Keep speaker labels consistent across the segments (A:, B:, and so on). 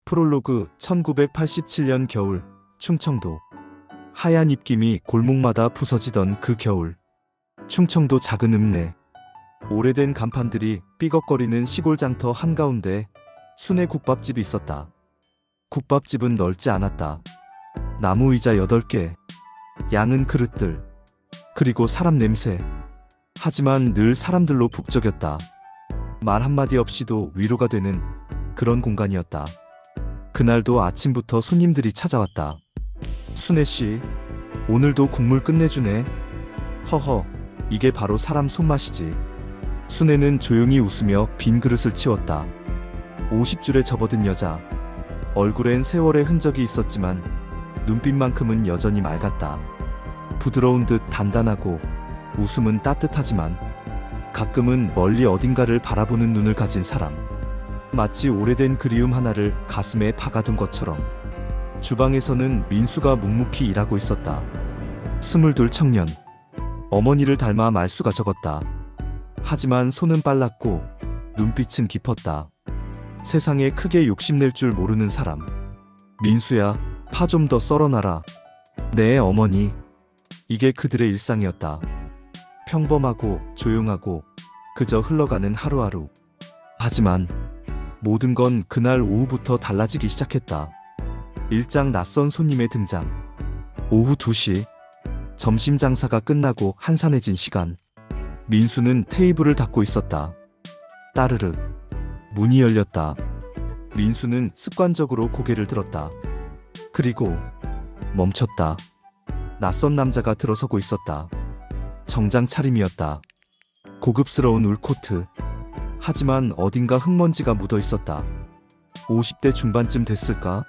A: 프롤로그 1987년 겨울 충청도. 하얀 입김이 골목마다 부서지던 그 겨울. 충청도 작은 읍내. 오래된 간판들이 삐걱거리는 시골 장터 한가운데 순회 국밥집이 있었다. 국밥집은 넓지 않았다. 나무 의자 8개, 양은 그릇들, 그리고 사람 냄새. 하지만 늘 사람들로 북적였다. 말 한마디 없이도 위로가 되는 그런 공간이었다. 그날도 아침부터 손님들이 찾아왔다. 순애씨, 오늘도 국물 끝내주네. 허허, 이게 바로 사람 손맛이지. 순애는 조용히 웃으며 빈 그릇을 치웠다. 50줄에 접어든 여자. 얼굴엔 세월의 흔적이 있었지만 눈빛만큼은 여전히 맑았다. 부드러운 듯 단단하고 웃음은 따뜻하지만 가끔은 멀리 어딘가를 바라보는 눈을 가진 사람. 마치 오래된 그리움 하나를 가슴에 박아둔 것처럼. 주방에서는 민수가 묵묵히 일하고 있었다. 22 청년. 어머니를 닮아 말수가 적었다. 하지만 손은 빨랐고 눈빛은 깊었다. 세상에 크게 욕심낼 줄 모르는 사람. 민수야, 파 좀 더 썰어놔라. 네, 어머니. 이게 그들의 일상이었다. 평범하고 조용하고 그저 흘러가는 하루하루. 하지만 모든 건 그날 오후부터 달라지기 시작했다. 일장 낯선 손님의 등장. 오후 2시. 점심 장사가 끝나고 한산해진 시간. 민수는 테이블을 닫고 있었다. 따르르. 문이 열렸다. 민수는 습관적으로 고개를 들었다. 그리고 멈췄다. 낯선 남자가 들어서고 있었다. 정장 차림이었다. 고급스러운 울코트. 하지만 어딘가 흙먼지가 묻어 있었다. 50대 중반쯤 됐을까?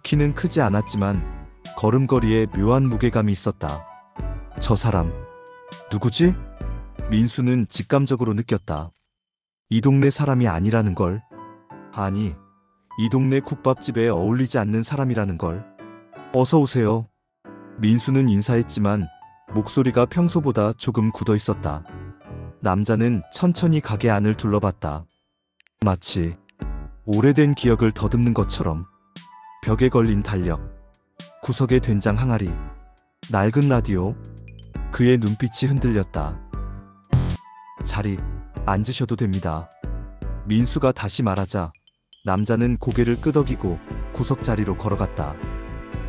A: 키는 크지 않았지만 걸음걸이에 묘한 무게감이 있었다. 저 사람 누구지? 민수는 직감적으로 느꼈다. 이 동네 사람이 아니라는 걸. 아니, 이 동네 국밥집에 어울리지 않는 사람이라는 걸. 어서 오세요. 민수는 인사했지만 목소리가 평소보다 조금 굳어 있었다. 남자는 천천히 가게 안을 둘러봤다. 마치 오래된 기억을 더듬는 것처럼. 벽에 걸린 달력, 구석에 된장 항아리, 낡은 라디오. 그의 눈빛이 흔들렸다. 자리, 앉으셔도 됩니다. 민수가 다시 말하자 남자는 고개를 끄덕이고 구석자리로 걸어갔다.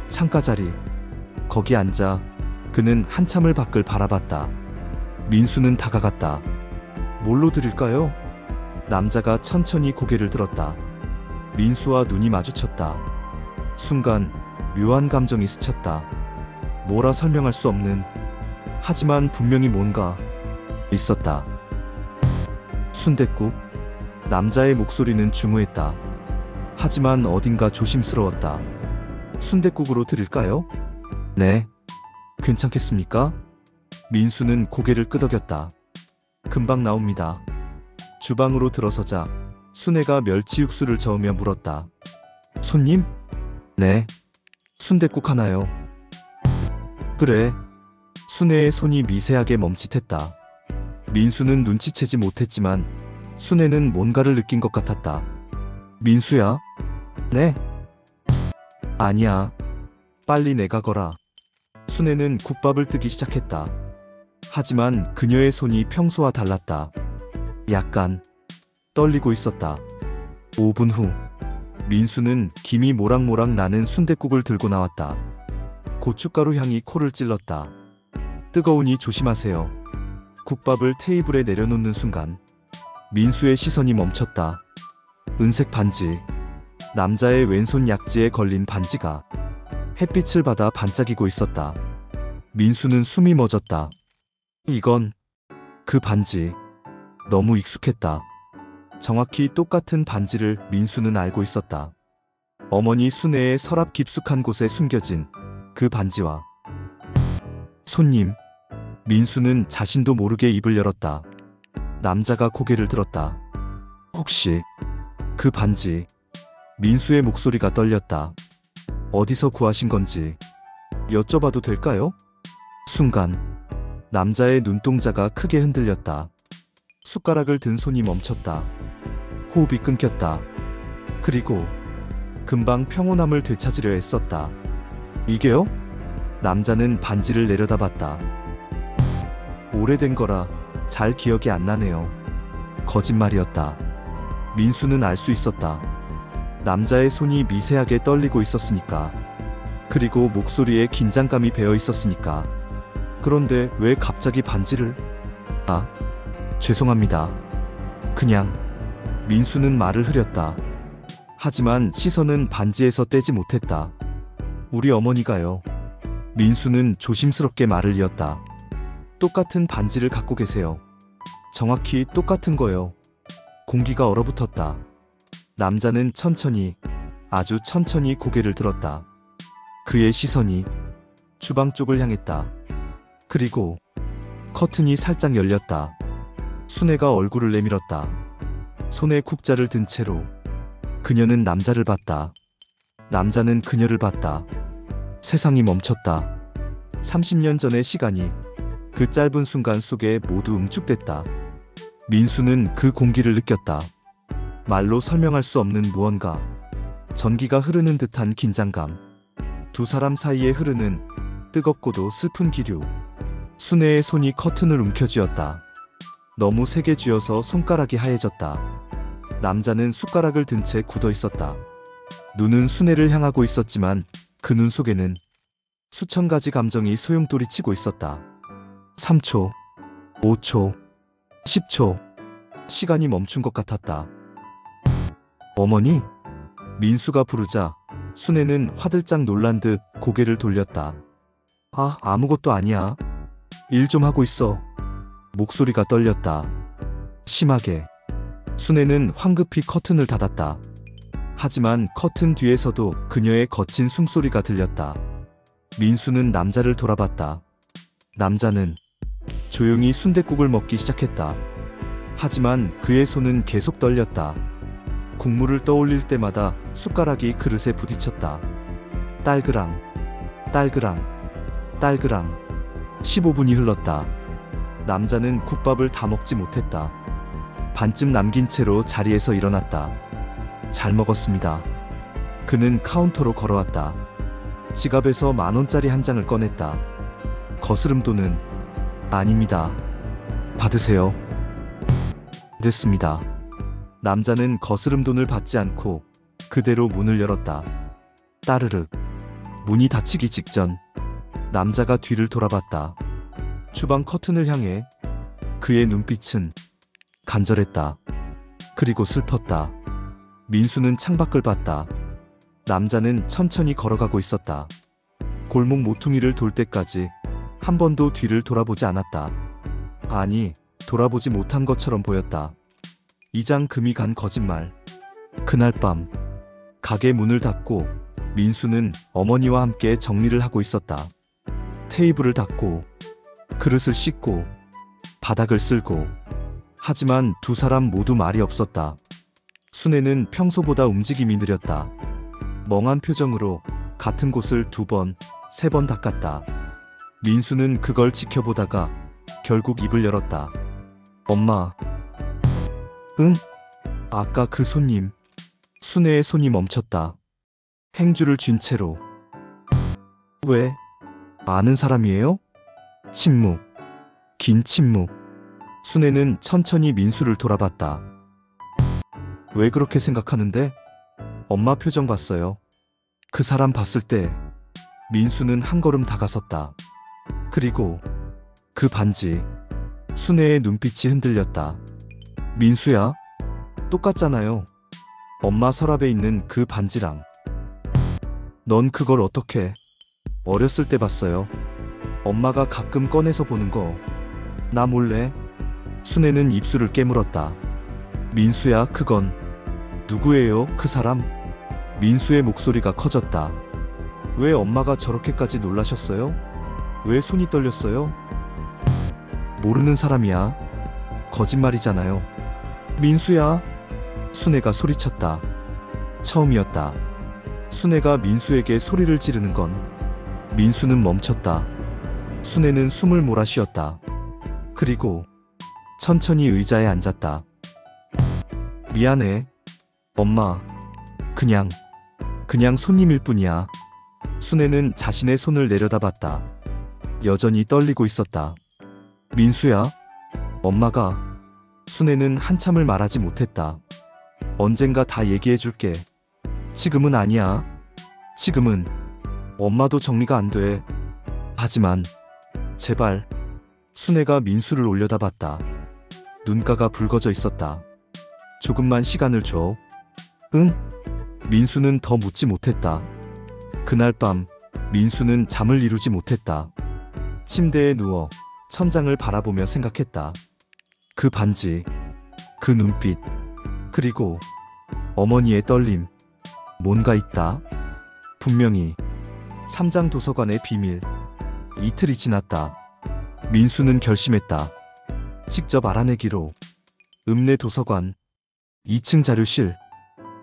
A: 창가 자리. 거기 앉아 그는 한참을 밖을 바라봤다. 민수는 다가갔다. 뭘로 드릴까요? 남자가 천천히 고개를 들었다. 민수와 눈이 마주쳤다. 순간 묘한 감정이 스쳤다. 뭐라 설명할 수 없는, 하지만 분명히 뭔가 있었다. 순댓국? 남자의 목소리는 중후했다. 하지만 어딘가 조심스러웠다. 순댓국으로 드릴까요? 네. 괜찮겠습니까? 민수는 고개를 끄덕였다. 금방 나옵니다. 주방으로 들어서자 순애가 멸치 육수를 저으며 물었다. 손님? 네. 순댓국 하나요. 그래. 순애의 손이 미세하게 멈칫했다. 민수는 눈치채지 못했지만 순애는 뭔가를 느낀 것 같았다. 민수야? 네. 아니야. 빨리 내가 거라. 순애는 국밥을 뜨기 시작했다. 하지만 그녀의 손이 평소와 달랐다. 약간 떨리고 있었다. 5분 후 민수는 김이 모락모락 나는 순댓국을 들고 나왔다. 고춧가루 향이 코를 찔렀다. 뜨거우니 조심하세요. 국밥을 테이블에 내려놓는 순간 민수의 시선이 멈췄다. 은색 반지. 남자의 왼손 약지에 걸린 반지가 햇빛을 받아 반짝이고 있었다. 민수는 숨이 멎었다. 이건 그 반지. 너무 익숙했다. 정확히 똑같은 반지를 민수는 알고 있었다. 어머니 순애의 서랍 깊숙한 곳에 숨겨진 그 반지와. 손님. 민수는 자신도 모르게 입을 열었다. 남자가 고개를 들었다. 혹시 그 반지. 민수의 목소리가 떨렸다. 어디서 구하신 건지 여쭤봐도 될까요? 순간 남자의 눈동자가 크게 흔들렸다. 숟가락을 든 손이 멈췄다. 호흡이 끊겼다. 그리고 금방 평온함을 되찾으려 애썼다. 이게요? 남자는 반지를 내려다봤다. 오래된 거라 잘 기억이 안 나네요. 거짓말이었다. 민수는 알 수 있었다. 남자의 손이 미세하게 떨리고 있었으니까. 그리고 목소리에 긴장감이 배어 있었으니까. 그런데 왜 갑자기 반지를? 아, 죄송합니다. 그냥. 민수는 말을 흐렸다. 하지만 시선은 반지에서 떼지 못했다. 우리 어머니가요. 민수는 조심스럽게 말을 이었다. 똑같은 반지를 갖고 계세요. 정확히 똑같은 거요. 공기가 얼어붙었다. 남자는 천천히, 아주 천천히 고개를 들었다. 그의 시선이 주방 쪽을 향했다. 그리고 커튼이 살짝 열렸다. 순애가 얼굴을 내밀었다. 손에 국자를 든 채로 그녀는 남자를 봤다. 남자는 그녀를 봤다. 세상이 멈췄다. 30년 전의 시간이 그 짧은 순간 속에 모두 응축됐다. 민수는 그 공기를 느꼈다. 말로 설명할 수 없는 무언가. 전기가 흐르는 듯한 긴장감. 두 사람 사이에 흐르는 뜨겁고도 슬픈 기류. 순애의 손이 커튼을 움켜쥐었다. 너무 세게 쥐어서 손가락이 하얘졌다. 남자는 숟가락을 든 채 굳어 있었다. 눈은 순애를 향하고 있었지만 그 눈 속에는 수천 가지 감정이 소용돌이치고 있었다. 3초, 5초, 10초. 시간이 멈춘 것 같았다. 어머니? 민수가 부르자 순애는 화들짝 놀란 듯 고개를 돌렸다. 아, 아무것도 아니야. 일 좀 하고 있어. 목소리가 떨렸다. 심하게. 순애는 황급히 커튼을 닫았다. 하지만 커튼 뒤에서도 그녀의 거친 숨소리가 들렸다. 민수는 남자를 돌아봤다. 남자는 조용히 순댓국을 먹기 시작했다. 하지만 그의 손은 계속 떨렸다. 국물을 떠올릴 때마다 숟가락이 그릇에 부딪혔다. 딸그랑, 딸그랑, 딸그랑. 15분이 흘렀다. 남자는 국밥을 다 먹지 못했다. 반쯤 남긴 채로 자리에서 일어났다. 잘 먹었습니다. 그는 카운터로 걸어왔다. 지갑에서 10,000원짜리 한 장을 꺼냈다. 거스름돈은 아닙니다. 받으세요. 됐습니다. 남자는 거스름돈을 받지 않고 그대로 문을 열었다. 따르륵. 문이 닫히기 직전 남자가 뒤를 돌아봤다. 주방 커튼을 향해. 그의 눈빛은 간절했다. 그리고 슬펐다. 민수는 창밖을 봤다. 남자는 천천히 걸어가고 있었다. 골목 모퉁이를 돌 때까지 한 번도 뒤를 돌아보지 않았다. 아니, 돌아보지 못한 것처럼 보였다. 이장 금이 간 거짓말. 그날 밤 가게 문을 닫고 민수는 어머니와 함께 정리를 하고 있었다. 테이블을 닦고 그릇을 씻고 바닥을 쓸고. 하지만 두 사람 모두 말이 없었다. 순애는 평소보다 움직임이 느렸다. 멍한 표정으로 같은 곳을 2번, 3번 닦았다. 민수는 그걸 지켜보다가 결국 입을 열었다. 엄마. 응? 아까 그 손님. 순애의 손이 멈췄다. 행주를 쥔 채로. 왜? 아는 사람이에요? 침묵. 긴 침묵. 순애는 천천히 민수를 돌아봤다. 왜 그렇게 생각하는데? 엄마 표정 봤어요. 그 사람 봤을 때 민수는 한 걸음 다가섰다. 그리고 그 반지. 순애의 눈빛이 흔들렸다. 민수야? 똑같잖아요. 엄마 서랍에 있는 그 반지랑. 넌 그걸 어떻게? 어렸을 때 봤어요. 엄마가 가끔 꺼내서 보는 거. 나 몰래. 순애는 입술을 깨물었다. 민수야, 그건. 누구예요, 그 사람? 민수의 목소리가 커졌다. 왜 엄마가 저렇게까지 놀라셨어요? 왜 손이 떨렸어요? 모르는 사람이야. 거짓말이잖아요. 민수야. 순애가 소리쳤다. 처음이었다. 순애가 민수에게 소리를 지르는 건. 민수는 멈췄다. 순애는 숨을 몰아쉬었다. 그리고 천천히 의자에 앉았다. 미안해. 엄마. 그냥 그냥 손님일 뿐이야. 순애는 자신의 손을 내려다봤다. 여전히 떨리고 있었다. 민수야? 엄마가. 순애는 한참을 말하지 못했다. 언젠가 다 얘기해줄게. 지금은 아니야. 지금은 엄마도 정리가 안 돼. 하지만 제발. 순애가 민수를 올려다봤다. 눈가가 붉어져 있었다. 조금만 시간을 줘. 응? 민수는 더 묻지 못했다. 그날 밤 민수는 잠을 이루지 못했다. 침대에 누워 천장을 바라보며 생각했다. 그 반지, 그 눈빛, 그리고 어머니의 떨림. 뭔가 있다. 분명히 삼장 도서관의 비밀. 이틀이 지났다. 민수는 결심했다. 직접 알아내기로. 읍내 도서관 2층 자료실.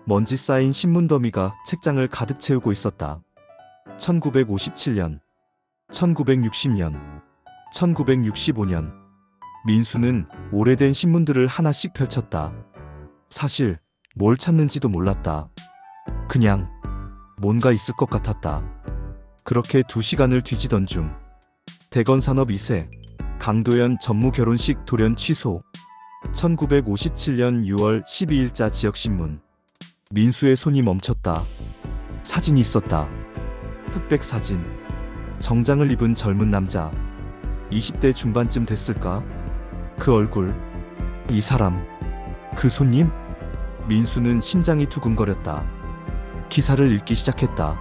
A: 먼지 쌓인 신문 더미가 책장을 가득 채우고 있었다. 1957년, 1960년, 1965년. 민수는 오래된 신문들을 하나씩 펼쳤다. 사실 뭘 찾는지도 몰랐다. 그냥 뭔가 있을 것 같았다. 그렇게 2시간을 뒤지던 중 대건산업 2세 강도연 전무 결혼식 돌연 취소. 1957년 6월 12일자 지역신문. 민수의 손이 멈췄다. 사진이 있었다. 흑백 사진. 정장을 입은 젊은 남자. 20대 중반쯤 됐을까? 그 얼굴. 이 사람. 그 손님? 민수는 심장이 두근거렸다. 기사를 읽기 시작했다.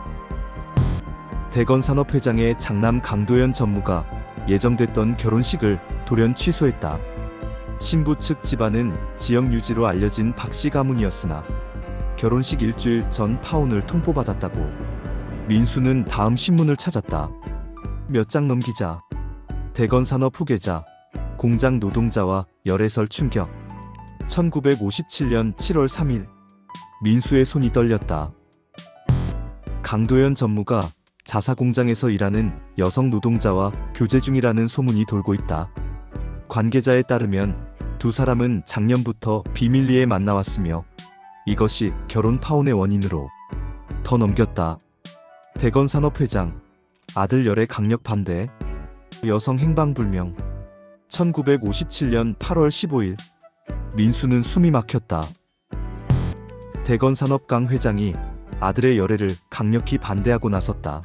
A: 대건산업 회장의 장남 강도연 전무가 예정됐던 결혼식을 돌연 취소했다. 신부 측 집안은 지역 유지로 알려진 박씨 가문이었으나 결혼식 일주일 전 파혼을 통보받았다고. 민수는 다음 신문을 찾았다. 몇 장 넘기자. 대건산업 후계자, 공장 노동자와 열애설 충격. 1957년 7월 3일. 민수의 손이 떨렸다. 강도연 전무가 자사공장에서 일하는 여성 노동자와 교제 중이라는 소문이 돌고 있다. 관계자에 따르면 두 사람은 작년부터 비밀리에 만나왔으며 이것이 결혼 파혼의 원인으로. 더 넘겼다. 대건산업 회장, 아들 열애 강력 반대. 여성 행방불명. 1957년 8월 15일. 민수는 숨이 막혔다. 대건산업 강 회장이 아들의 열애를 강력히 반대하고 나섰다.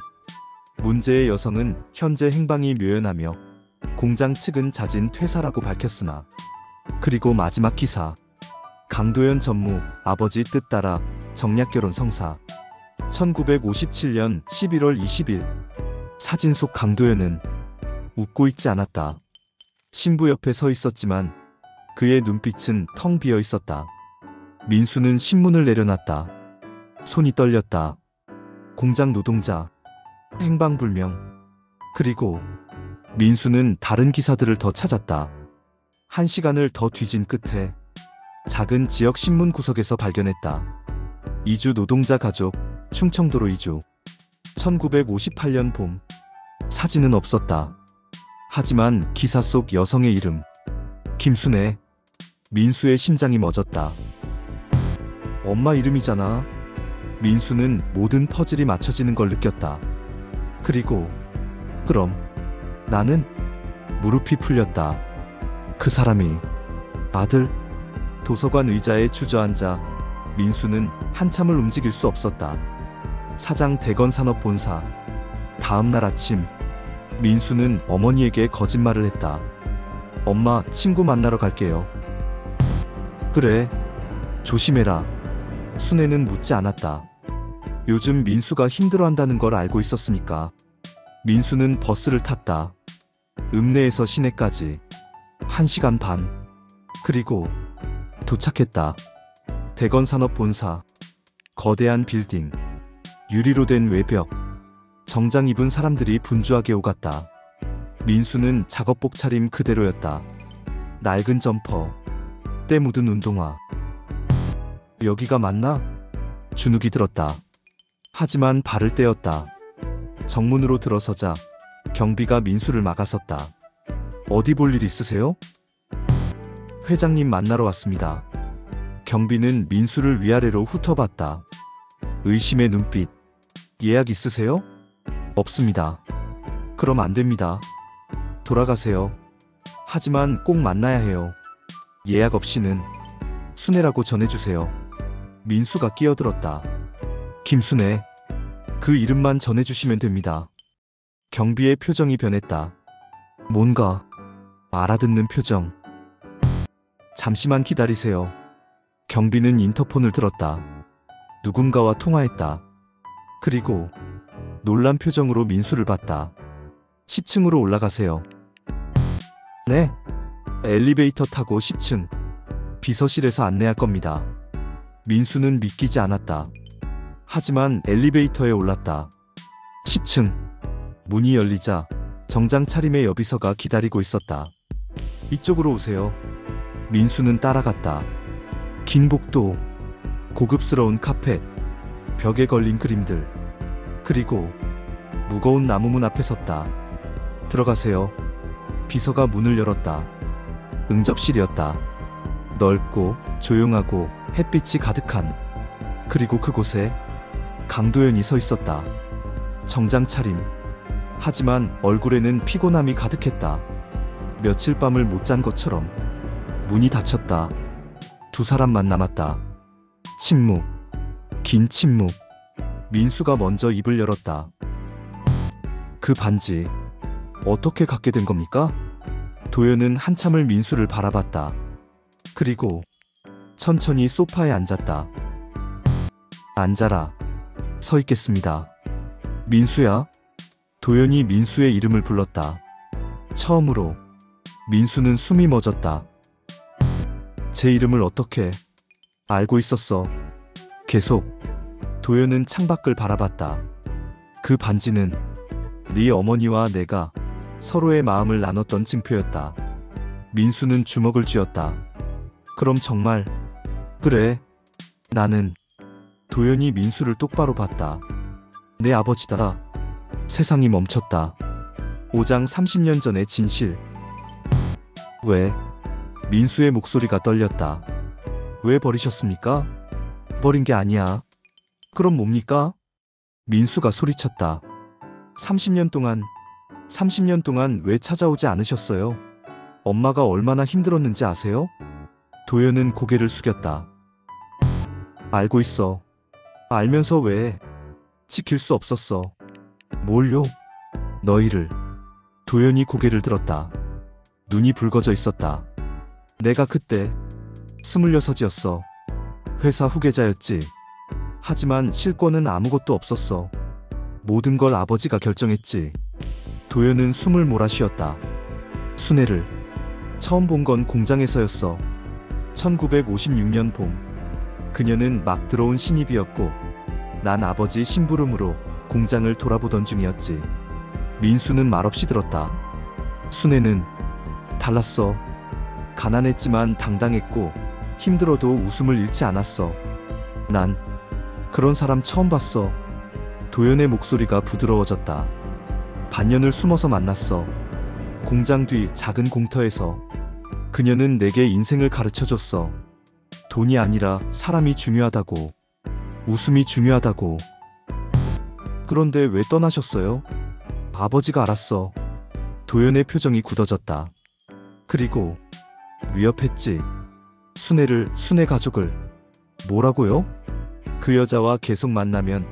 A: 문제의 여성은 현재 행방이 묘연하며 공장 측은 잦은 퇴사라고 밝혔으나. 그리고 마지막 기사. 강도연 전무 아버지 뜻 따라 정략결혼 성사. 1957년 11월 20일. 사진 속 강도연은 웃고 있지 않았다. 신부 옆에 서 있었지만 그의 눈빛은 텅 비어 있었다. 민수는 신문을 내려놨다. 손이 떨렸다. 공장 노동자, 행방불명. 그리고 민수는 다른 기사들을 더 찾았다. 1시간을 더 뒤진 끝에 작은 지역 신문 구석에서 발견했다. 이주 노동자 가족, 충청도로 이주. 1958년 봄. 사진은 없었다. 하지만 기사 속 여성의 이름. 김순애. 민수의 심장이 멎었다. 엄마 이름이잖아. 민수는 모든 퍼즐이 맞춰지는 걸 느꼈다. 그리고 그럼 나는? 무릎이 풀렸다. 그 사람이 아들? 도서관 의자에 주저앉아 민수는 한참을 움직일 수 없었다. 사장 대건산업본사. 다음 날 아침 민수는 어머니에게 거짓말을 했다. 엄마, 친구 만나러 갈게요. 그래, 조심해라. 순애는 묻지 않았다. 요즘 민수가 힘들어한다는 걸 알고 있었으니까. 민수는 버스를 탔다. 읍내에서 시내까지 1시간 반. 그리고 도착했다. 대건산업본사. 거대한 빌딩. 유리로 된 외벽. 정장 입은 사람들이 분주하게 오갔다. 민수는 작업복 차림 그대로였다. 낡은 점퍼, 때 묻은 운동화. 여기가 맞나? 주눅이 들었다. 하지만 발을 떼었다. 정문으로 들어서자 경비가 민수를 막아섰다. 어디 볼 일 있으세요? 회장님 만나러 왔습니다. 경비는 민수를 위아래로 훑어봤다. 의심의 눈빛. 예약 있으세요? 없습니다. 그럼 안 됩니다. 돌아가세요. 하지만 꼭 만나야 해요. 예약 없이는. 순애라고 전해주세요. 민수가 끼어들었다. 김순애. 그 이름만 전해주시면 됩니다. 경비의 표정이 변했다. 뭔가 알아듣는 표정. 잠시만 기다리세요. 경비는 인터폰을 들었다. 누군가와 통화했다. 그리고 놀란 표정으로 민수를 봤다. 10층으로 올라가세요. 네. 엘리베이터 타고 10층. 비서실에서 안내할 겁니다. 민수는 믿기지 않았다. 하지만 엘리베이터에 올랐다. 10층. 문이 열리자 정장 차림의 여비서가 기다리고 있었다. 이쪽으로 오세요. 민수는 따라갔다. 긴 복도, 고급스러운 카펫, 벽에 걸린 그림들, 그리고 무거운 나무문 앞에 섰다. 들어가세요. 비서가 문을 열었다. 응접실이었다. 넓고 조용하고 햇빛이 가득한. 그리고 그곳에 강도연이 서 있었다. 정장 차림. 하지만 얼굴에는 피곤함이 가득했다. 며칠 밤을 못 잔 것처럼. 문이 닫혔다. 두 사람만 남았다. 침묵. 긴 침묵. 민수가 먼저 입을 열었다. 그 반지 어떻게 갖게 된 겁니까? 도연은 한참을 민수를 바라봤다. 그리고 천천히 소파에 앉았다. 앉아라. 서 있겠습니다. 민수야? 도연이 민수의 이름을 불렀다. 처음으로 민수는 숨이 멎었다. 제 이름을 어떻게 알고 있었어? 계속 도연은 창밖을 바라봤다. 그 반지는 네 어머니와 내가 서로의 마음을 나눴던 증표였다. 민수는 주먹을 쥐었다. 그럼 정말 그래. 나는. 도연이 민수를 똑바로 봤다. 내 아버지다. 세상이 멈췄다. 5장 30년 전의 진실. 왜? 민수의 목소리가 떨렸다. 왜 버리셨습니까? 버린 게 아니야. 그럼 뭡니까? 민수가 소리쳤다. 30년 동안 왜 찾아오지 않으셨어요? 엄마가 얼마나 힘들었는지 아세요? 도연은 고개를 숙였다. 알고 있어. 알면서 왜? 지킬 수 없었어. 뭘요? 너희를. 도연이 고개를 들었다. 눈이 붉어져 있었다. 내가 그때 26이었어. 회사 후계자였지. 하지만 실권은 아무것도 없었어. 모든 걸 아버지가 결정했지. 도연은 숨을 몰아쉬었다. 순애를 처음 본 건 공장에서였어. 1956년 봄. 그녀는 막 들어온 신입이었고 난 아버지 심부름으로 공장을 돌아보던 중이었지. 민수는 말없이 들었다. 순애는 달랐어. 가난했지만 당당했고 힘들어도 웃음을 잃지 않았어. 난 그런 사람 처음 봤어. 도연의 목소리가 부드러워졌다. 반년을 숨어서 만났어. 공장 뒤 작은 공터에서. 그녀는 내게 인생을 가르쳐줬어. 돈이 아니라 사람이 중요하다고. 웃음이 중요하다고. 그런데 왜 떠나셨어요? 아버지가 알았어. 도연의 표정이 굳어졌다. 그리고 위협했지. 순애 가족을. 뭐라고요? 그 여자와 계속 만나면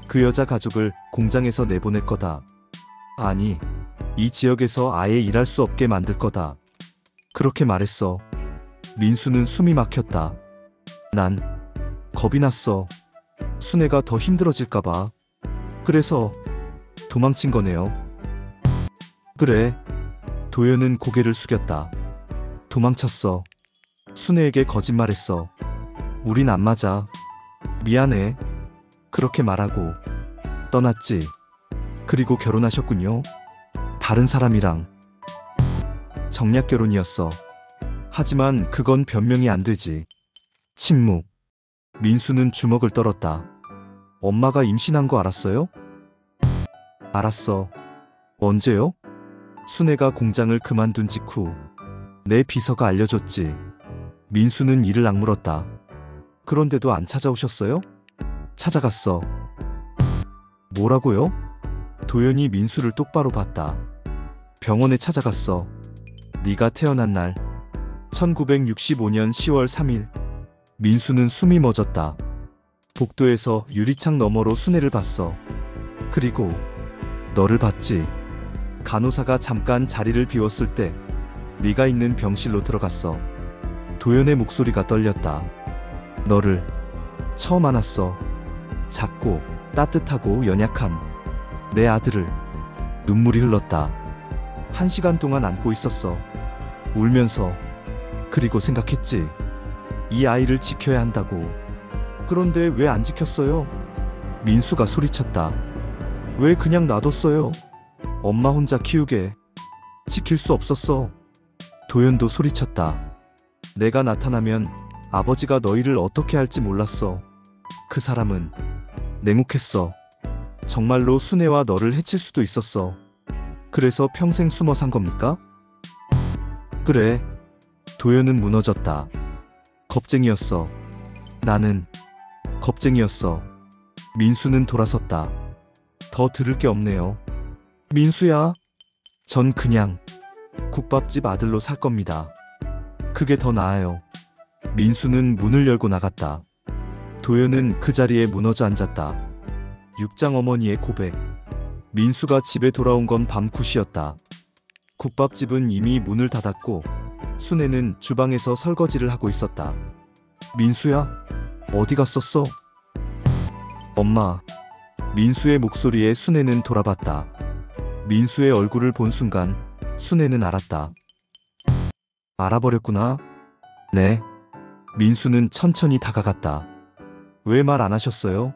A: 그 여자 가족을 공장에서 내보낼 거다. 아니, 이 지역에서 아예 일할 수 없게 만들 거다. 그렇게 말했어. 민수는 숨이 막혔다. 난 겁이 났어. 순애가 더 힘들어질까봐. 그래서 도망친 거네요. 그래. 도연은 고개를 숙였다. 도망쳤어. 순애에게 거짓말했어. 우린 안 맞아. 미안해. 그렇게 말하고 떠났지. 그리고 결혼하셨군요. 다른 사람이랑. 정략 결혼이었어. 하지만 그건 변명이 안 되지. 침묵. 민수는 주먹을 떨었다. 엄마가 임신한 거 알았어요? 알았어. 언제요? 순애가 공장을 그만둔 직후. 내 비서가 알려줬지. 민수는 이를 악물었다. 그런데도 안 찾아오셨어요? 찾아갔어. 뭐라고요? 도연이 민수를 똑바로 봤다. 병원에 찾아갔어. 네가 태어난 날 1965년 10월 3일. 민수는 숨이 멎었다. 복도에서 유리창 너머로 순애를 봤어. 그리고 너를 봤지. 간호사가 잠깐 자리를 비웠을 때 네가 있는 병실로 들어갔어. 도연의 목소리가 떨렸다. 너를 처음 안았어. 작고 따뜻하고 연약한 내 아들을. 눈물이 흘렀다. 1시간 동안 안고 있었어. 울면서. 그리고 생각했지. 이 아이를 지켜야 한다고. 그런데 왜 안 지켰어요? 민수가 소리쳤다. 왜 그냥 놔뒀어요? 엄마 혼자 키우게. 지킬 수 없었어. 도연도 소리쳤다. 내가 나타나면 아버지가 너희를 어떻게 할지 몰랐어. 그 사람은 냉혹했어. 정말로 순애와 너를 해칠 수도 있었어. 그래서 평생 숨어 산 겁니까? 그래. 도연은 무너졌다. 겁쟁이였어. 나는 겁쟁이였어. 민수는 돌아섰다. 더 들을 게 없네요. 민수야. 전 그냥 국밥집 아들로 살 겁니다. 그게 더 나아요. 민수는 문을 열고 나갔다. 도연은 그 자리에 무너져 앉았다. 육장 어머니의 고백. 민수가 집에 돌아온 건 밤 9시였다. 국밥집은 이미 문을 닫았고 순애는 주방에서 설거지를 하고 있었다. 민수야, 어디 갔었어? 엄마. 민수의 목소리에 순애는 돌아봤다. 민수의 얼굴을 본 순간 순애는 알았다. 알아버렸구나. 네. 민수는 천천히 다가갔다. 왜 말 안 하셨어요?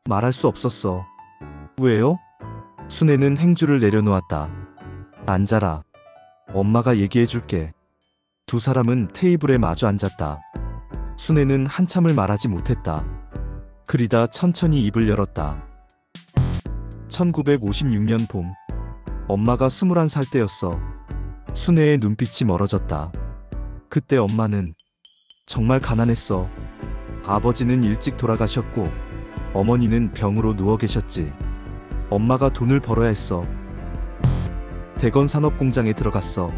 A: 말할 수 없었어. 왜요? 순애는 행주를 내려놓았다. 앉아라. 엄마가 얘기해 줄게. 두 사람은 테이블에 마주 앉았다. 순애는 한참을 말하지 못했다. 그리다 천천히 입을 열었다. 1956년 봄. 엄마가 21살 때였어. 순애의 눈빛이 멀어졌다. 그때 엄마는 정말 가난했어. 아버지는 일찍 돌아가셨고 어머니는 병으로 누워 계셨지. 엄마가 돈을 벌어야 했어. 대건 산업공장에 들어갔어.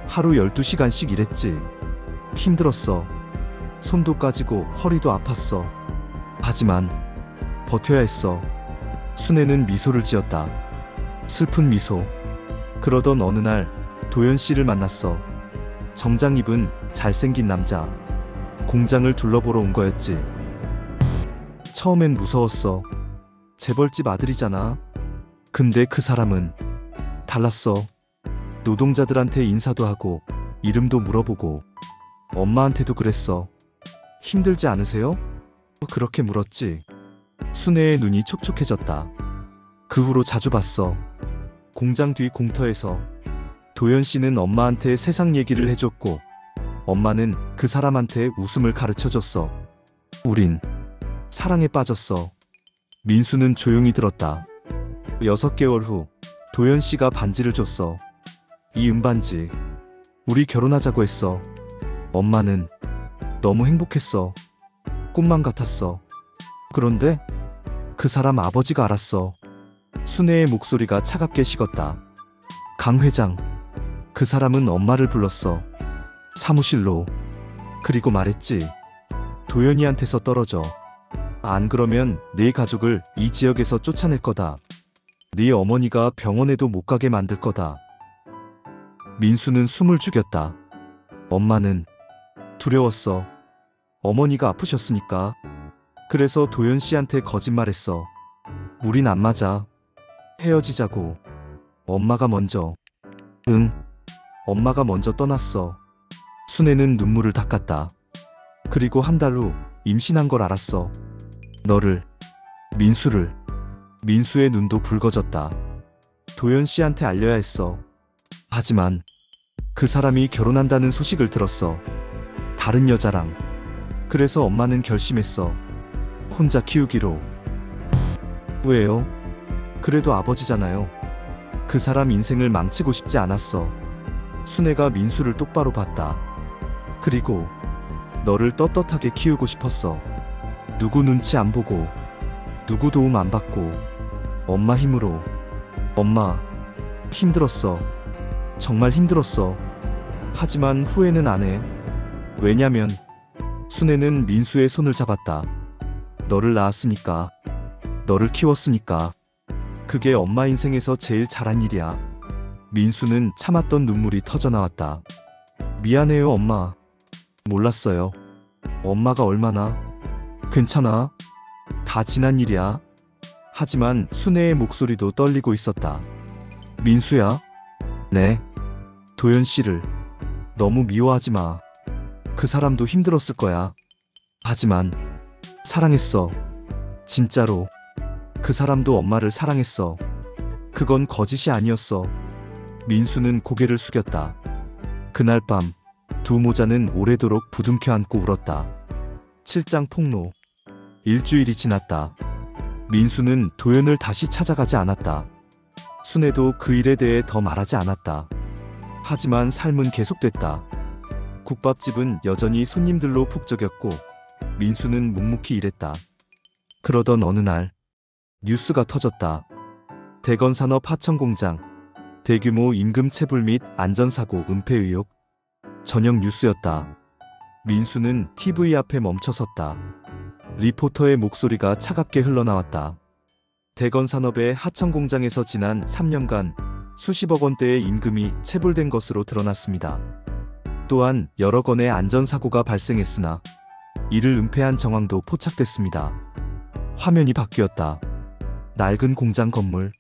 A: 하루 12시간씩 일했지. 힘들었어. 손도 까지고 허리도 아팠어. 하지만 버텨야 했어. 순애는 미소를 지었다. 슬픈 미소. 그러던 어느 날 도연 씨를 만났어. 정장 입은 잘생긴 남자. 공장을 둘러보러 온 거였지. 처음엔 무서웠어. 재벌집 아들이잖아. 근데 그 사람은 달랐어. 노동자들한테 인사도 하고 이름도 물어보고 엄마한테도 그랬어. 힘들지 않으세요? 그렇게 물었지. 순애의 눈이 촉촉해졌다. 그 후로 자주 봤어. 공장 뒤 공터에서. 도연 씨는 엄마한테 세상 얘기를 해줬고 엄마는 그 사람한테 웃음을 가르쳐줬어. 우린 사랑에 빠졌어. 민수는 조용히 들었다. 6개월 후 도연 씨가 반지를 줬어. 이 은반지. 우리 결혼하자고 했어. 엄마는 너무 행복했어. 꿈만 같았어. 그런데 그 사람 아버지가 알았어. 순애의 목소리가 차갑게 식었다. 강 회장. 그 사람은 엄마를 불렀어. 사무실로. 그리고 말했지. 도연이한테서 떨어져. 안 그러면 네 가족을 이 지역에서 쫓아낼 거다. 네 어머니가 병원에도 못 가게 만들 거다. 민수는 숨을 죽였다. 엄마는 두려웠어. 어머니가 아프셨으니까. 그래서 도연 씨한테 거짓말했어. 우린 안 맞아. 헤어지자고. 엄마가 먼저. 응. 엄마가 먼저 떠났어. 순애는 눈물을 닦았다. 그리고 한 달 후 임신한 걸 알았어. 너를. 민수를. 민수의 눈도 붉어졌다. 도연 씨한테 알려야 했어. 하지만 그 사람이 결혼한다는 소식을 들었어. 다른 여자랑. 그래서 엄마는 결심했어. 혼자 키우기로. 왜요? 그래도 아버지잖아요. 그 사람 인생을 망치고 싶지 않았어. 순애가 민수를 똑바로 봤다. 그리고 너를 떳떳하게 키우고 싶었어. 누구 눈치 안 보고, 누구 도움 안 받고, 엄마 힘으로. 엄마, 힘들었어. 정말 힘들었어. 하지만 후회는 안 해. 왜냐면 순애는 민수의 손을 잡았다. 너를 낳았으니까. 너를 키웠으니까. 그게 엄마 인생에서 제일 잘한 일이야. 민수는 참았던 눈물이 터져 나왔다. 미안해요, 엄마. 몰랐어요. 엄마가 얼마나. 괜찮아. 다 지난 일이야. 하지만 순애의 목소리도 떨리고 있었다. 민수야? 네. 도연 씨를 너무 미워하지 마. 그 사람도 힘들었을 거야. 하지만 사랑했어. 진짜로. 그 사람도 엄마를 사랑했어. 그건 거짓이 아니었어. 민수는 고개를 숙였다. 그날 밤 두 모자는 오래도록 부둥켜 안고 울었다. 7장 폭로. 일주일이 지났다. 민수는 도연을 다시 찾아가지 않았다. 순애도 그 일에 대해 더 말하지 않았다. 하지만 삶은 계속됐다. 국밥집은 여전히 손님들로 북적였고 민수는 묵묵히 일했다. 그러던 어느 날 뉴스가 터졌다. 대건산업 하천공장 대규모 임금체불 및 안전사고 은폐 의혹. 저녁 뉴스였다. 민수는 TV 앞에 멈춰섰다. 리포터의 목소리가 차갑게 흘러나왔다. 대건산업의 하천공장에서 지난 3년간 수십억 원대의 임금이 체불된 것으로 드러났습니다. 또한 여러 건의 안전사고가 발생했으나 이를 은폐한 정황도 포착됐습니다. 화면이 바뀌었다. 낡은 공장 건물,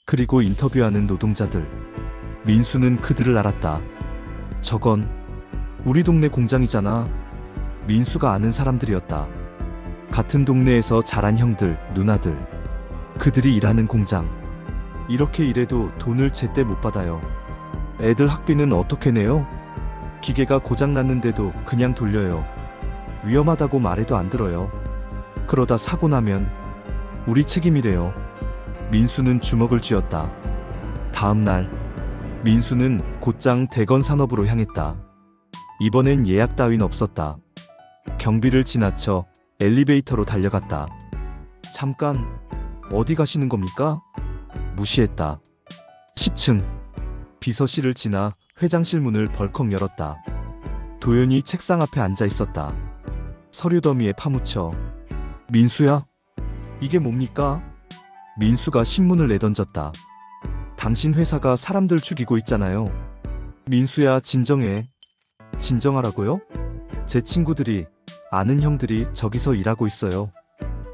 A: 그리고 인터뷰하는 노동자들. 민수는 그들을 알았다. 저건 우리 동네 공장이잖아. 민수가 아는 사람들이었다. 같은 동네에서 자란 형들, 누나들. 그들이 일하는 공장. 이렇게 일해도 돈을 제때 못 받아요. 애들 학비는 어떻게 내요? 기계가 고장났는데도 그냥 돌려요. 위험하다고 말해도 안 들어요. 그러다 사고 나면 우리 책임이래요. 민수는 주먹을 쥐었다. 다음 날 민수는 곧장 대건산업으로 향했다. 이번엔 예약 따윈 없었다. 경비를 지나쳐 엘리베이터로 달려갔다. 잠깐, 어디 가시는 겁니까? 무시했다. 10층. 비서실을 지나 회장실 문을 벌컥 열었다. 도연이 책상 앞에 앉아 있었다. 서류 더미에 파묻혀. 민수야? 이게 뭡니까? 민수가 신문을 내던졌다. 당신 회사가 사람들 죽이고 있잖아요. 민수야, 진정해. 진정하라고요? 제 친구들이, 아는 형들이 저기서 일하고 있어요.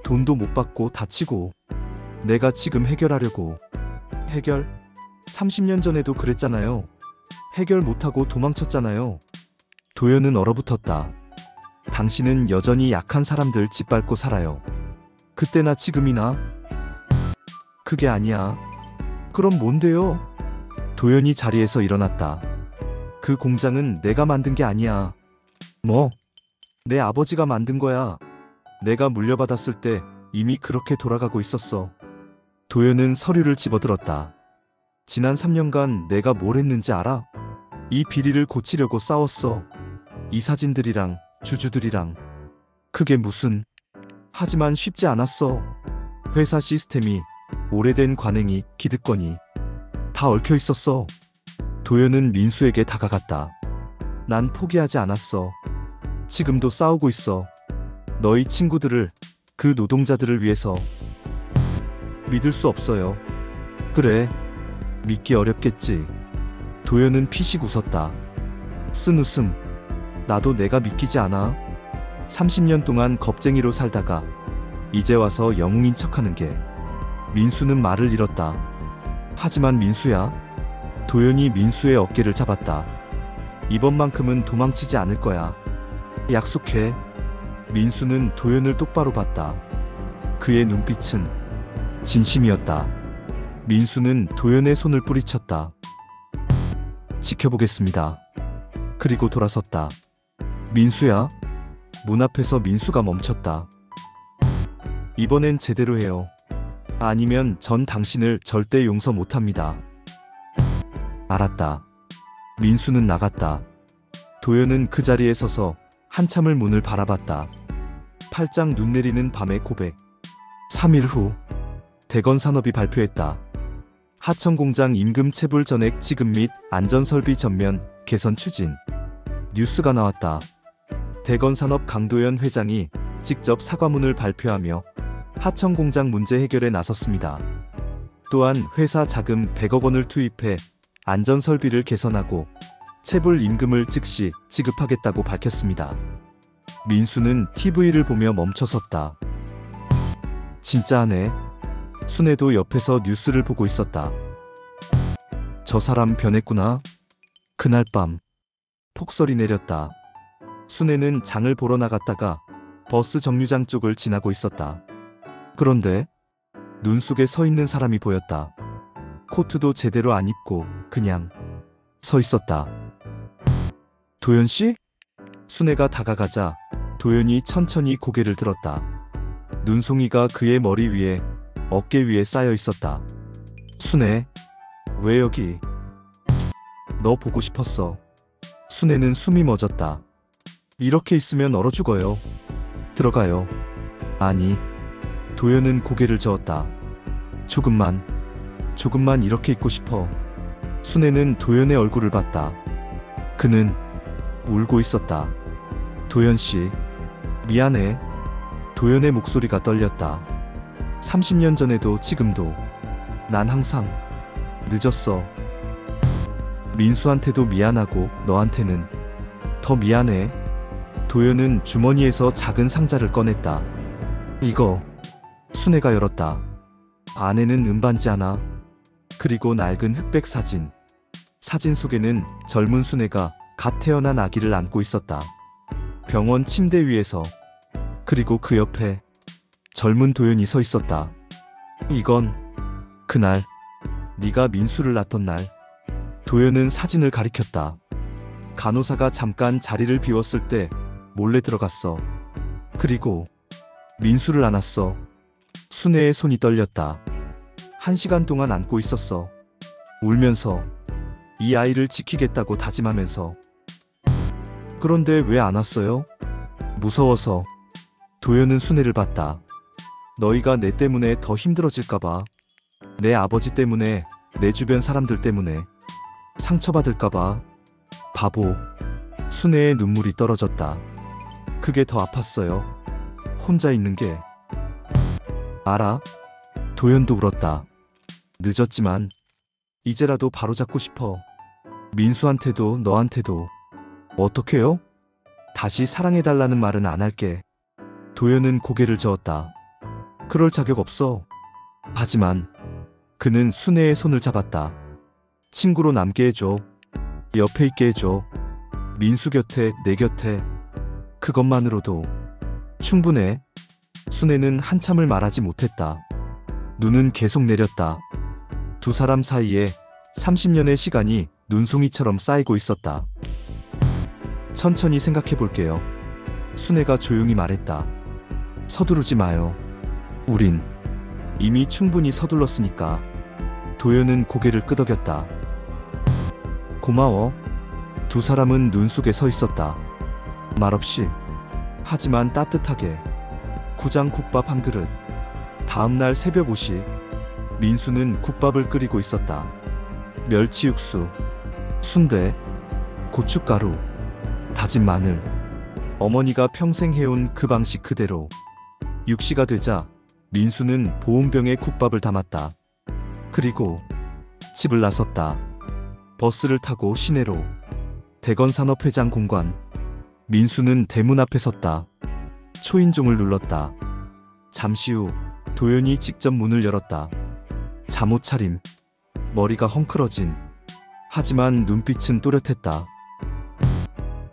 A: 돈도 못 받고 다치고. 내가 지금 해결하려고. 해결? 30년 전에도 그랬잖아요. 해결 못하고 도망쳤잖아요. 도연은 얼어붙었다. 당신은 여전히 약한 사람들 짓밟고 살아요. 그때나 지금이나. 그게 아니야. 그럼 뭔데요? 도연이 자리에서 일어났다. 그 공장은 내가 만든 게 아니야. 뭐? 내 아버지가 만든 거야. 내가 물려받았을 때 이미 그렇게 돌아가고 있었어. 도연은 서류를 집어들었다. 지난 3년간 내가 뭘 했는지 알아? 이 비리를 고치려고 싸웠어. 이 사진들이랑 주주들이랑. 그게 무슨. 하지만 쉽지 않았어. 회사 시스템이, 오래된 관행이, 기득권이 다 얽혀 있었어. 도연은 민수에게 다가갔다. 난 포기하지 않았어. 지금도 싸우고 있어. 너희 친구들을, 그 노동자들을 위해서. 믿을 수 없어요. 그래, 믿기 어렵겠지. 도연은 피식 웃었다. 쓴 웃음. 나도 내가 믿기지 않아. 30년 동안 겁쟁이로 살다가 이제 와서 영웅인 척하는 게. 민수는 말을 잃었다. 하지만 민수야. 도연이 민수의 어깨를 잡았다. 이번만큼은 도망치지 않을 거야. 약속해. 민수는 도연을 똑바로 봤다. 그의 눈빛은 진심이었다. 민수는 도연의 손을 뿌리쳤다. 지켜보겠습니다. 그리고 돌아섰다. 민수야. 문 앞에서 민수가 멈췄다. 이번엔 제대로 해요. 아니면 전 당신을 절대 용서 못합니다. 알았다. 민수는 나갔다. 도연은 그 자리에 서서 한참을 문을 바라봤다. 팔짱 눈 내리는 밤의 고백. 3일 후 대건산업이 발표했다. 하천공장 임금 체불 전액 지급 및 안전설비 전면 개선 추진. 뉴스가 나왔다. 대건산업 강도현 회장이 직접 사과문을 발표하며 하천공장 문제 해결에 나섰습니다. 또한 회사 자금 100억 원을 투입해 안전설비를 개선하고 체불 임금을 즉시 지급하겠다고 밝혔습니다. 민수는 TV를 보며 멈춰섰다. 진짜 하네. 순애도 옆에서 뉴스를 보고 있었다. 저 사람 변했구나. 그날 밤 폭설이 내렸다. 순애는 장을 보러 나갔다가 버스 정류장 쪽을 지나고 있었다. 그런데 눈 속에 서 있는 사람이 보였다. 코트도 제대로 안 입고 그냥 서 있었다. 도현 씨? 순애가 다가가자 도현이 천천히 고개를 들었다. 눈송이가 그의 머리 위에 어깨 위에 쌓여 있었다. 순애, 왜 여기? 너 보고 싶었어. 순애는 숨이 멎었다. 이렇게 있으면 얼어 죽어요. 들어가요. 아니. 도현은 고개를 저었다. 조금만 이렇게 있고 싶어. 순애는 도현의 얼굴을 봤다. 그는 울고 있었다. 도현 씨, 미안해. 도현의 목소리가 떨렸다. 30년 전에도 지금도 난 항상 늦었어. 민수한테도 미안하고 너한테는 더 미안해. 도현은 주머니에서 작은 상자를 꺼냈다. 이거. 순애가 열었다. 안에는 은반지 하나, 그리고 낡은 흑백 사진. 사진 속에는 젊은 순애가 갓 태어난 아기를 안고 있었다. 병원 침대 위에서. 그리고 그 옆에 젊은 도현이 서 있었다. 이건 그날 네가 민수를 낳던 날. 도현은 사진을 가리켰다. 간호사가 잠깐 자리를 비웠을 때 몰래 들어갔어. 그리고 민수를 안았어. 순애의 손이 떨렸다. 1시간 동안 안고 있었어. 울면서 이 아이를 지키겠다고 다짐하면서. 그런데 왜 안았어요? 무서워서. 도현은 순애를 봤다. 너희가 내 때문에 더 힘들어질까봐. 내 아버지 때문에, 내 주변 사람들 때문에 상처받을까봐. 바보. 순애의 눈물이 떨어졌다. 그게 더 아팠어요. 혼자 있는 게. 알아? 도현도 울었다. 늦었지만 이제라도 바로잡고 싶어. 민수한테도 너한테도. 어떡해요? 다시 사랑해달라는 말은 안 할게. 도현은 고개를 저었다. 그럴 자격 없어. 하지만 그는 순애의 손을 잡았다. 친구로 남게 해줘. 옆에 있게 해줘. 민수 곁에, 내 곁에. 그것만으로도 충분해. 순애는 한참을 말하지 못했다. 눈은 계속 내렸다. 두 사람 사이에 30년의 시간이 눈송이처럼 쌓이고 있었다. 천천히 생각해 볼게요. 순애가 조용히 말했다. 서두르지 마요. 우린 이미 충분히 서둘렀으니까. 도현은 고개를 끄덕였다. 고마워. 두 사람은 눈 속에 서 있었다. 말없이. 하지만 따뜻하게. 구장 국밥 한 그릇. 다음날 새벽 5시. 민수는 국밥을 끓이고 있었다. 멸치 육수, 순대, 고춧가루, 다진 마늘. 어머니가 평생 해온 그 방식 그대로. 6시가 되자 민수는 보온병에 국밥을 담았다. 그리고 집을 나섰다. 버스를 타고 시내로. 대건산업회장 공관. 민수는 대문 앞에 섰다. 초인종을 눌렀다. 잠시 후 도현이 직접 문을 열었다. 잠옷차림. 머리가 헝클어진. 하지만 눈빛은 또렷했다.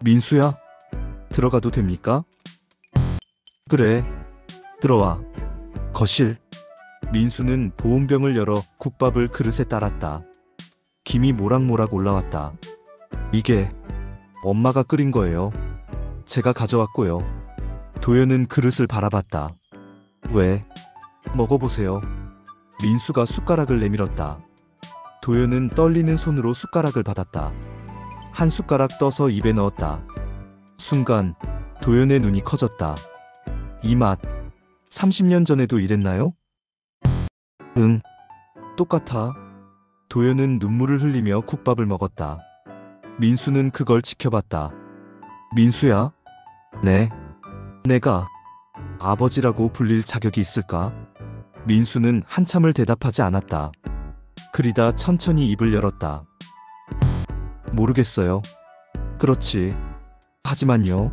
A: 민수야, 들어가도 됩니까? 그래, 들어와. 거실. 민수는 보온병을 열어 국밥을 그릇에 따랐다. 김이 모락모락 올라왔다. 이게 엄마가 끓인 거예요. 제가 가져왔고요. 도현은 그릇을 바라봤다. 왜? 먹어보세요. 민수가 숟가락을 내밀었다. 도현은 떨리는 손으로 숟가락을 받았다. 한 숟가락 떠서 입에 넣었다. 순간 도현의 눈이 커졌다. 이 맛, 30년 전에도 이랬나요? 응, 똑같아. 도연은 눈물을 흘리며 국밥을 먹었다. 민수는 그걸 지켜봤다. 민수야? 네. 내가 아버지라고 불릴 자격이 있을까? 민수는 한참을 대답하지 않았다. 그리다 천천히 입을 열었다. 모르겠어요. 그렇지. 하지만요.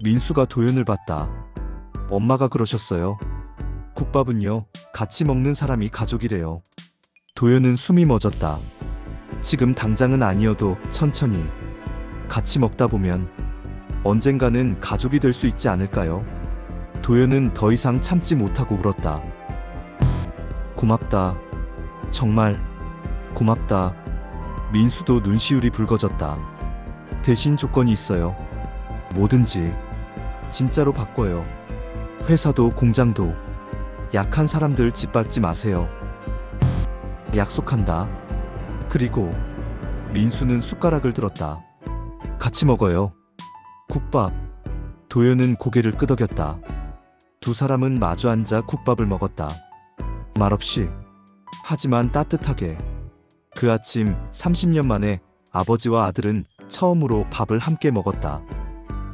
A: 민수가 도연을 봤다. 엄마가 그러셨어요. 국밥은요, 같이 먹는 사람이 가족이래요. 도연은 숨이 멎었다. 지금 당장은 아니어도 천천히 같이 먹다 보면 언젠가는 가족이 될 수 있지 않을까요? 도연은 더 이상 참지 못하고 울었다. 고맙다. 정말 고맙다. 민수도 눈시울이 붉어졌다. 대신 조건이 있어요. 뭐든지 진짜로 바꿔요. 회사도 공장도 약한 사람들 짓밟지 마세요. 약속한다. 그리고 민수는 숟가락을 들었다. 같이 먹어요. 국밥. 도연은 고개를 끄덕였다. 두 사람은 마주 앉아 국밥을 먹었다. 말없이, 하지만 따뜻하게. 그 아침 30년 만에 아버지와 아들은 처음으로 밥을 함께 먹었다.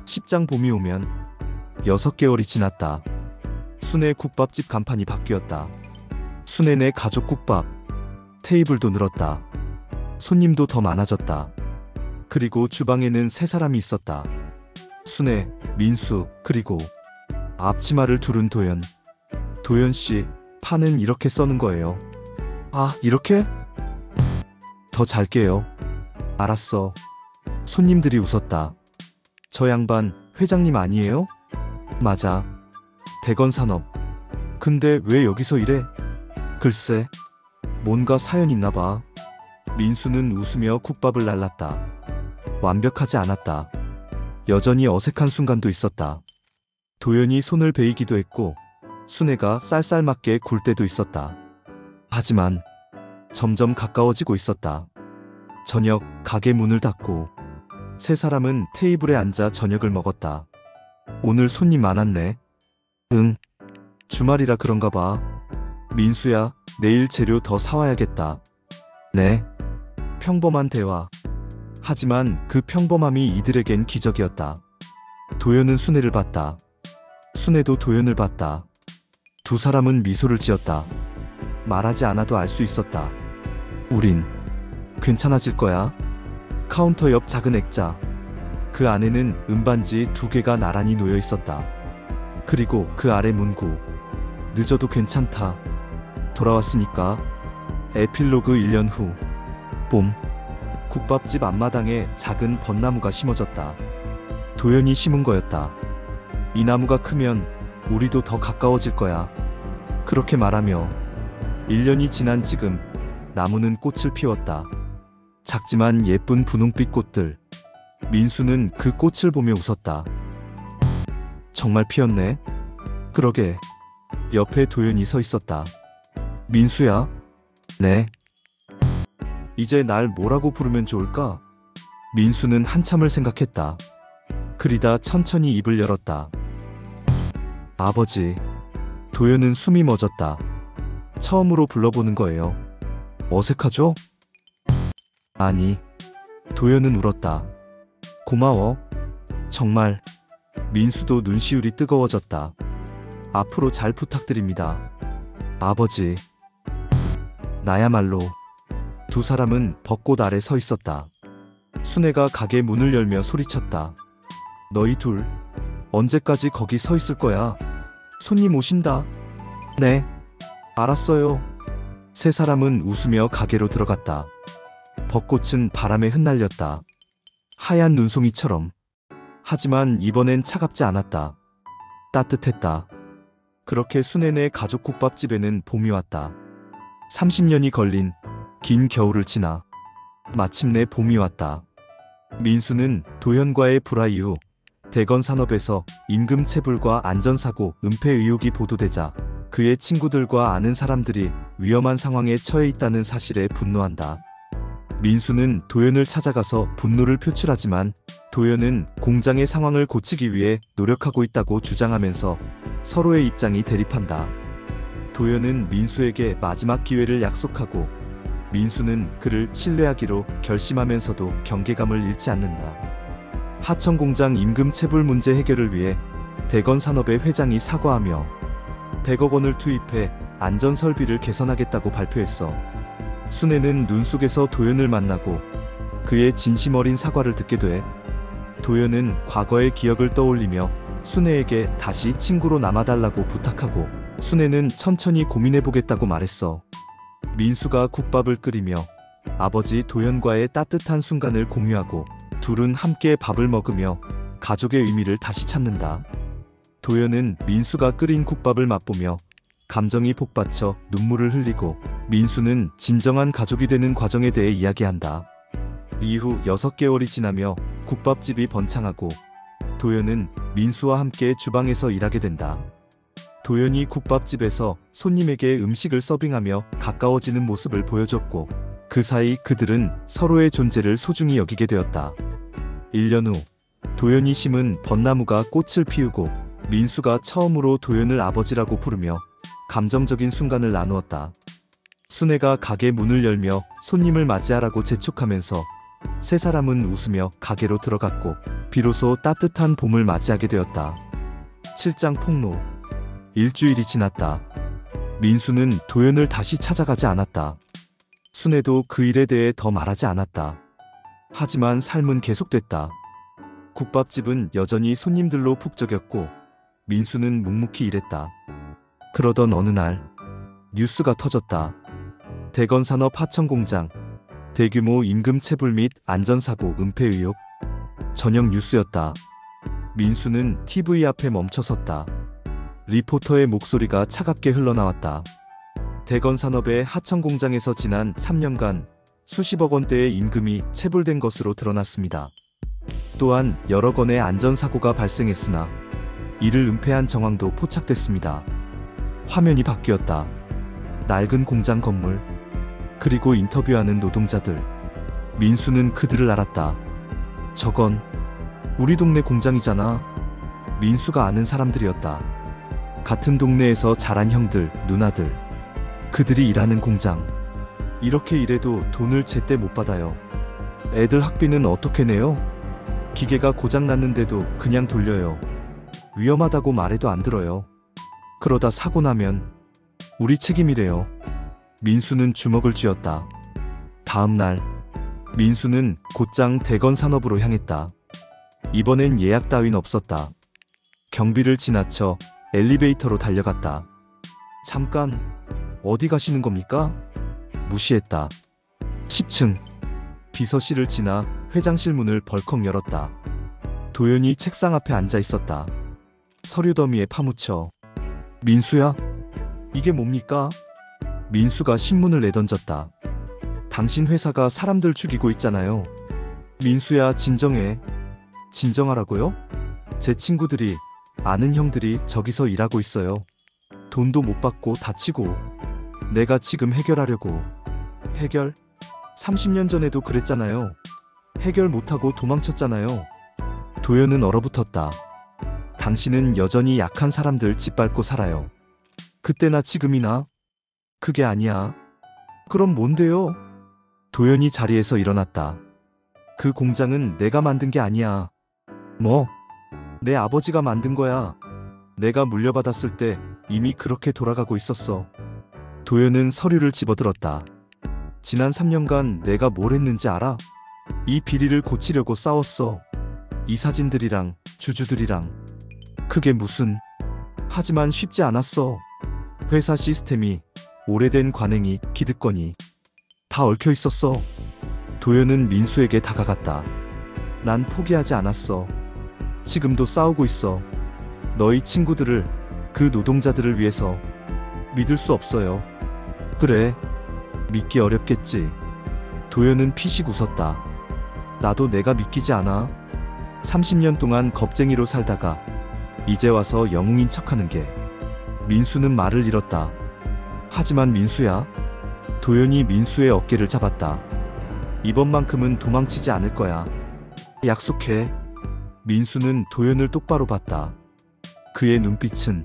A: 십장 봄이 오면 6개월이 지났다. 순회 국밥집 간판이 바뀌었다. 순회 내 가족 국밥. 테이블도 늘었다. 손님도 더 많아졌다. 그리고 주방에는 세 사람이 있었다. 순회, 민수, 그리고 앞치마를 두른 도연. 도연 씨, 파는 이렇게 써는 거예요. 아, 이렇게? 더 잘게요. 알았어. 손님들이 웃었다. 저 양반 회장님 아니에요? 맞아. 대건산업. 근데 왜 여기서 일해? 글쎄, 뭔가 사연 있나 봐. 민수는 웃으며 국밥을 날랐다. 완벽하지 않았다. 여전히 어색한 순간도 있었다. 도연이 손을 베이기도 했고 순애가 쌀쌀맞게 굴 때도 있었다. 하지만 점점 가까워지고 있었다. 저녁 가게 문을 닫고 세 사람은 테이블에 앉아 저녁을 먹었다. 오늘 손님 많았네. 응, 주말이라 그런가 봐. 민수야, 내일 재료 더 사와야겠다. 네. 평범한 대화. 하지만 그 평범함이 이들에겐 기적이었다. 도연은 순애를 봤다. 순애도 도연을 봤다. 두 사람은 미소를 지었다. 말하지 않아도 알 수 있었다. 우린 괜찮아질 거야. 카운터 옆 작은 액자. 그 안에는 은반지 2개가 나란히 놓여 있었다. 그리고 그 아래 문구. 늦어도 괜찮다. 돌아왔으니까. 에필로그 1년 후. 봄. 국밥집 앞마당에 작은 벚나무가 심어졌다. 도연이 심은 거였다. 이 나무가 크면 우리도 더 가까워질 거야. 그렇게 말하며 1년이 지난 지금 나무는 꽃을 피웠다. 작지만 예쁜 분홍빛 꽃들. 민수는 그 꽃을 보며 웃었다. 정말 피었네. 그러게. 옆에 도연이 서 있었다. 민수야? 네. 이제 날 뭐라고 부르면 좋을까? 민수는 한참을 생각했다. 그리다 천천히 입을 열었다. 아버지. 도연은 숨이 멎었다. 처음으로 불러보는 거예요. 어색하죠? 아니. 도연은 울었다. 고마워. 정말. 민수도 눈시울이 뜨거워졌다. 앞으로 잘 부탁드립니다. 아버지. 나야말로. 두 사람은 벚꽃 아래 서 있었다. 순애가 가게 문을 열며 소리쳤다. 너희 둘, 언제까지 거기 서 있을 거야? 손님 오신다. 네. 알았어요. 세 사람은 웃으며 가게로 들어갔다. 벚꽃은 바람에 흩날렸다. 하얀 눈송이처럼. 하지만 이번엔 차갑지 않았다. 따뜻했다. 그렇게 순애네 가족 국밥집에는 봄이 왔다. 30년이 걸린 긴 겨울을 지나 마침내 봄이 왔다. 민수는 도연과의 불화 이후 대건산업에서 임금체불과 안전사고, 은폐 의혹이 보도되자 그의 친구들과 아는 사람들이 위험한 상황에 처해 있다는 사실에 분노한다. 민수는 도연을 찾아가서 분노를 표출하지만 도연은 공장의 상황을 고치기 위해 노력하고 있다고 주장하면서 서로의 입장이 대립한다. 도연은 민수에게 마지막 기회를 약속하고 민수는 그를 신뢰하기로 결심하면서도 경계감을 잃지 않는다. 하천공장 임금 체불 문제 해결을 위해 대건산업의 회장이 사과하며 100억 원을 투입해 안전설비를 개선하겠다고 발표했어. 순애는 눈 속에서 도연을 만나고 그의 진심 어린 사과를 듣게 돼. 도연은 과거의 기억을 떠올리며 순애에게 다시 친구로 남아달라고 부탁하고 순애는 천천히 고민해보겠다고 말했어. 민수가 국밥을 끓이며 아버지 도연과의 따뜻한 순간을 공유하고 둘은 함께 밥을 먹으며 가족의 의미를 다시 찾는다. 도연은 민수가 끓인 국밥을 맛보며 감정이 폭받쳐 눈물을 흘리고 민수는 진정한 가족이 되는 과정에 대해 이야기한다. 이후 6개월이 지나며 국밥집이 번창하고 도연은 민수와 함께 주방에서 일하게 된다. 도연이 국밥집에서 손님에게 음식을 서빙하며 가까워지는 모습을 보여줬고 그 사이 그들은 서로의 존재를 소중히 여기게 되었다. 1년 후 도연이 심은 벚나무가 꽃을 피우고 민수가 처음으로 도연을 아버지라고 부르며 감정적인 순간을 나누었다. 순애가 가게 문을 열며 손님을 맞이하라고 재촉하면서 세 사람은 웃으며 가게로 들어갔고 비로소 따뜻한 봄을 맞이하게 되었다. 7장 폭로. 일주일이 지났다. 민수는 도연을 다시 찾아가지 않았다. 순애도 그 일에 대해 더 말하지 않았다. 하지만 삶은 계속됐다. 국밥집은 여전히 손님들로 북적였고 민수는 묵묵히 일했다. 그러던 어느 날 뉴스가 터졌다. 대건산업 하천공장 대규모 임금 체불 및 안전사고 은폐 의혹. 저녁 뉴스였다. 민수는 TV 앞에 멈춰섰다. 리포터의 목소리가 차갑게 흘러나왔다. 대건산업의 하천공장에서 지난 3년간 수십억 원대의 임금이 체불된 것으로 드러났습니다. 또한 여러 건의 안전사고가 발생했으나 이를 은폐한 정황도 포착됐습니다. 화면이 바뀌었다. 낡은 공장 건물, 그리고 인터뷰하는 노동자들. 민수는 그들을 알았다. 저건 우리 동네 공장이잖아. 민수가 아는 사람들이었다. 같은 동네에서 자란 형들, 누나들. 그들이 일하는 공장. 이렇게 일해도 돈을 제때 못 받아요. 애들 학비는 어떻게 내요? 기계가 고장났는데도 그냥 돌려요. 위험하다고 말해도 안 들어요. 그러다 사고 나면 우리 책임이래요. 민수는 주먹을 쥐었다. 다음 날 민수는 곧장 대건산업으로 향했다. 이번엔 예약 따윈 없었다. 경비를 지나쳐 엘리베이터로 달려갔다. 잠깐, 어디 가시는 겁니까? 무시했다. 10층. 비서실을 지나 회장실 문을 벌컥 열었다. 도연이 책상 앞에 앉아 있었다. 서류 더미에 파묻혀. 민수야? 이게 뭡니까? 민수가 신문을 내던졌다. 당신 회사가 사람들 죽이고 있잖아요. 민수야, 진정해. 진정하라고요? 제 친구들이, 아는 형들이 저기서 일하고 있어요. 돈도 못 받고 다치고. 내가 지금 해결하려고. 해결? 30년 전에도 그랬잖아요. 해결 못하고 도망쳤잖아요. 도연은 얼어붙었다. 당신은 여전히 약한 사람들 짓밟고 살아요. 그때나 지금이나. 그게 아니야. 그럼 뭔데요? 도연이 자리에서 일어났다. 그 공장은 내가 만든 게 아니야. 뭐? 내 아버지가 만든 거야. 내가 물려받았을 때 이미 그렇게 돌아가고 있었어. 도연은 서류를 집어들었다. 지난 3년간 내가 뭘 했는지 알아? 이 비리를 고치려고 싸웠어. 이 사진들이랑 주주들이랑. 그게 무슨. 하지만 쉽지 않았어. 회사 시스템이, 오래된 관행이, 기득권이 다 얽혀 있었어. 도연은 민수에게 다가갔다. 난 포기하지 않았어. 지금도 싸우고 있어. 너희 친구들을, 그 노동자들을 위해서. 믿을 수 없어요. 그래, 믿기 어렵겠지. 도연은 피식 웃었다. 나도 내가 믿기지 않아. 30년 동안 겁쟁이로 살다가 이제 와서 영웅인 척하는 게. 민수는 말을 잃었다. 하지만 민수야. 도연이 민수의 어깨를 잡았다. 이번만큼은 도망치지 않을 거야. 약속해. 민수는 도연을 똑바로 봤다. 그의 눈빛은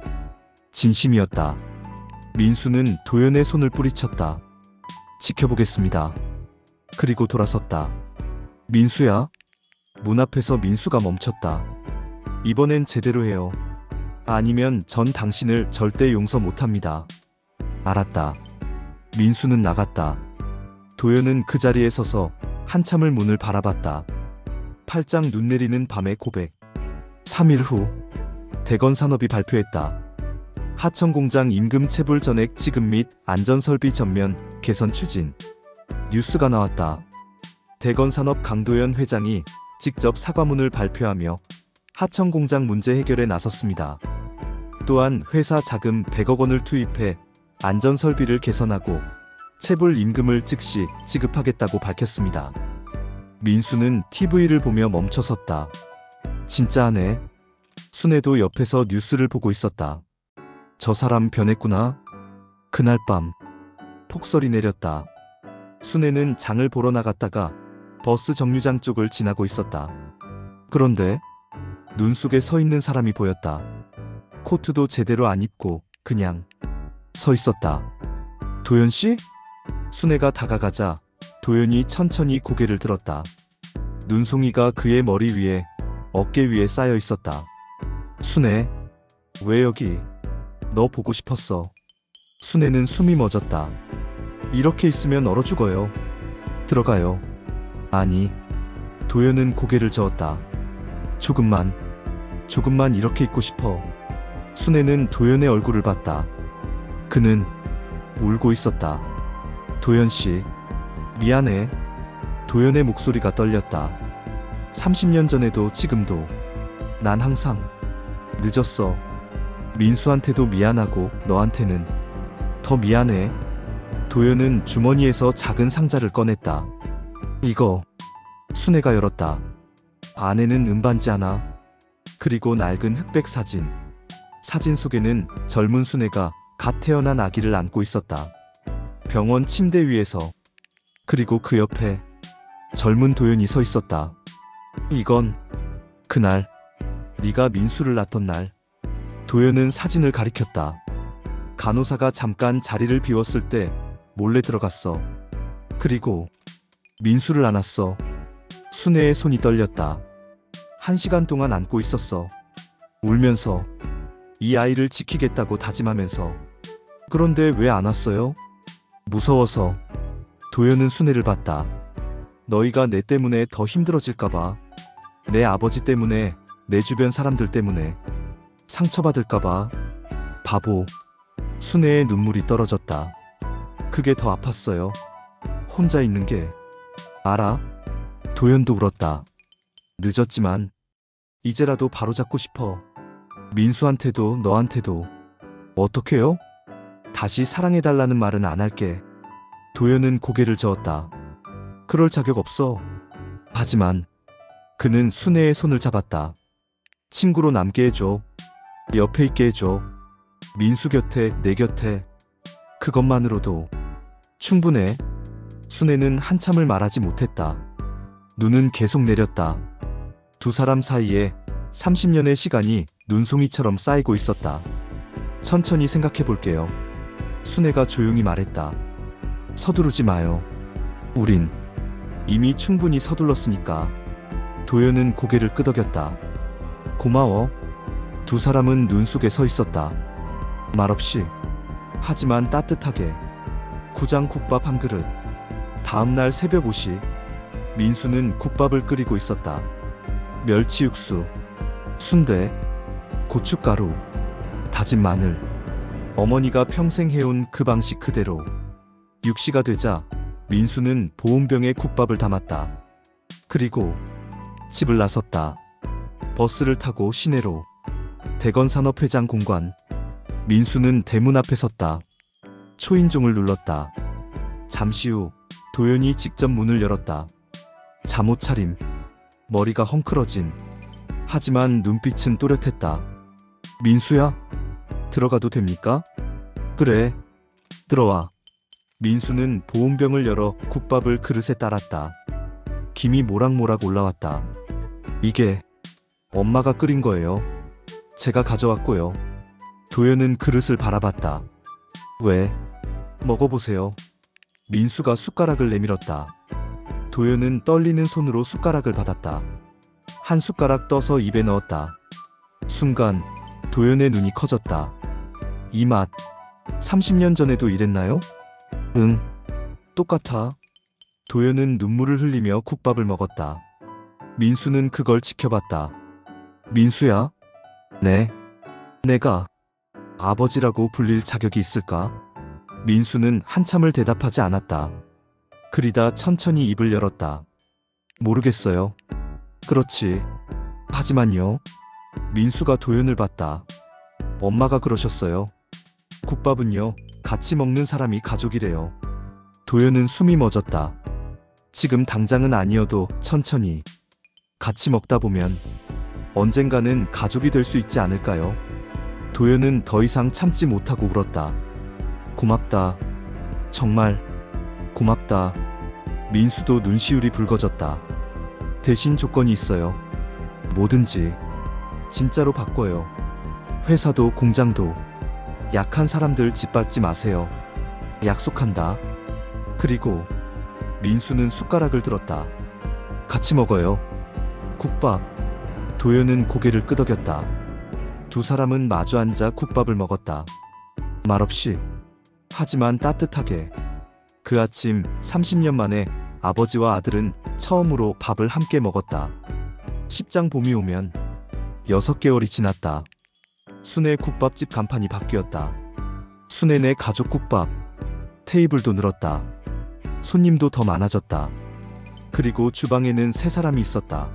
A: 진심이었다. 민수는 도연의 손을 뿌리쳤다. 지켜보겠습니다. 그리고 돌아섰다. 민수야? 문 앞에서 민수가 멈췄다. 이번엔 제대로 해요. 아니면 전 당신을 절대 용서 못합니다. 알았다. 민수는 나갔다. 도연은 그 자리에 서서 한참을 문을 바라봤다. 팔짱 눈 내리는 밤의 고백. 3일 후 대건산업이 발표했다. 하천공장 임금 체불 전액 지급 및 안전설비 전면 개선 추진. 뉴스가 나왔다. 대건산업 강도연 회장이 직접 사과문을 발표하며 하천공장 문제 해결에 나섰습니다. 또한 회사 자금 100억 원을 투입해 안전설비를 개선하고 체불 임금을 즉시 지급하겠다고 밝혔습니다. 민수는 TV를 보며 멈춰섰다. 진짜 하네. 순애도 옆에서 뉴스를 보고 있었다. 저 사람 변했구나. 그날 밤 폭설이 내렸다. 순애는 장을 보러 나갔다가 버스 정류장 쪽을 지나고 있었다. 그런데 눈 속에 서 있는 사람이 보였다. 코트도 제대로 안 입고 그냥 서 있었다. 도연 씨? 순애가 다가가자 도연이 천천히 고개를 들었다. 눈송이가 그의 머리 위에 어깨 위에 쌓여 있었다. 순애, 왜 여기? 너 보고 싶었어. 순애는 숨이 멎었다. 이렇게 있으면 얼어 죽어요. 들어가요. 아니. 도연은 고개를 저었다. 조금만 이렇게 있고 싶어. 순애는 도연의 얼굴을 봤다. 그는 울고 있었다. 도연 씨, 미안해. 도연의 목소리가 떨렸다. 30년 전에도 지금도 난 항상 늦었어. 민수한테도 미안하고 너한테는 더 미안해. 도연은 주머니에서 작은 상자를 꺼냈다. 이거. 순애가 열었다. 안에는 은반지 하나, 그리고 낡은 흑백 사진. 사진 속에는 젊은 순애가 갓 태어난 아기를 안고 있었다. 병원 침대 위에서. 그리고 그 옆에 젊은 도연이 서 있었다. 이건 그날 네가 민수를 낳던 날. 도연은 사진을 가리켰다. 간호사가 잠깐 자리를 비웠을 때 몰래 들어갔어. 그리고 민수를 안았어. 순애의 손이 떨렸다. 1시간 동안 안고 있었어. 울면서 이 아이를 지키겠다고 다짐하면서. 그런데 왜 안 왔어요? 무서워서. 도연은 순애를 봤다. 너희가 내 때문에 더 힘들어질까봐. 내 아버지 때문에, 내 주변 사람들 때문에 상처받을까봐. 바보. 순애의 눈물이 떨어졌다. 그게 더 아팠어요. 혼자 있는 게. 알아? 도연도 울었다. 늦었지만 이제라도 바로잡고 싶어. 민수한테도 너한테도. 어떡해요? 다시 사랑해달라는 말은 안 할게. 도연은 고개를 저었다. 그럴 자격 없어. 하지만 그는 순애의 손을 잡았다. 친구로 남게 해줘. 옆에 있게 해줘. 민수 곁에, 내 곁에. 그것만으로도 충분해. 순애는 한참을 말하지 못했다. 눈은 계속 내렸다. 두 사람 사이에 30년의 시간이 눈송이처럼 쌓이고 있었다. 천천히 생각해 볼게요. 순애가 조용히 말했다. 서두르지 마요. 우린 이미 충분히 서둘렀으니까. 도연은 고개를 끄덕였다. 고마워. 두 사람은 눈 속에 서 있었다. 말없이. 하지만 따뜻하게. 구장 국밥 한 그릇. 다음날 새벽 5시. 민수는 국밥을 끓이고 있었다. 멸치 육수, 순대, 고춧가루, 다진 마늘. 어머니가 평생 해온 그 방식 그대로. 6시가 되자 민수는 보온병에 국밥을 담았다. 그리고 집을 나섰다. 버스를 타고 시내로. 대건산업회장 공관. 민수는 대문 앞에 섰다. 초인종을 눌렀다. 잠시 후 도연이 직접 문을 열었다. 잠옷 차림. 머리가 헝클어진. 하지만 눈빛은 또렷했다. 민수야? 들어가도 됩니까? 그래. 들어와. 민수는 보온병을 열어 국밥을 그릇에 따랐다. 김이 모락모락 올라왔다. 이게 엄마가 끓인 거예요. 제가 가져왔고요. 도연은 그릇을 바라봤다. 왜? 먹어보세요. 민수가 숟가락을 내밀었다. 도연은 떨리는 손으로 숟가락을 받았다. 한 숟가락 떠서 입에 넣었다. 순간 도연의 눈이 커졌다. 이 맛, 30년 전에도 이랬나요? 응, 똑같아. 도연은 눈물을 흘리며 국밥을 먹었다. 민수는 그걸 지켜봤다. 민수야? 네. 내가 아버지라고 불릴 자격이 있을까? 민수는 한참을 대답하지 않았다. 그리다 천천히 입을 열었다. 모르겠어요. 그렇지. 하지만요. 민수가 도연을 봤다. 엄마가 그러셨어요. 국밥은요, 같이 먹는 사람이 가족이래요. 도연은 숨이 멎었다. 지금 당장은 아니어도 천천히 같이 먹다 보면 언젠가는 가족이 될 수 있지 않을까요? 도연은 더 이상 참지 못하고 울었다. 고맙다. 정말 고맙다. 민수도 눈시울이 붉어졌다. 대신 조건이 있어요. 뭐든지 진짜로 바꿔요. 회사도 공장도. 약한 사람들 짓밟지 마세요. 약속한다. 그리고 민수는 숟가락을 들었다. 같이 먹어요. 국밥. 도연은 고개를 끄덕였다. 두 사람은 마주 앉아 국밥을 먹었다. 말없이, 하지만 따뜻하게. 그 아침 30년 만에 아버지와 아들은 처음으로 밥을 함께 먹었다. 십장 봄이 오면 6개월이 지났다. 순의 국밥집 간판이 바뀌었다. 순의 내 가족 국밥. 테이블도 늘었다. 손님도 더 많아졌다. 그리고 주방에는 세 사람이 있었다.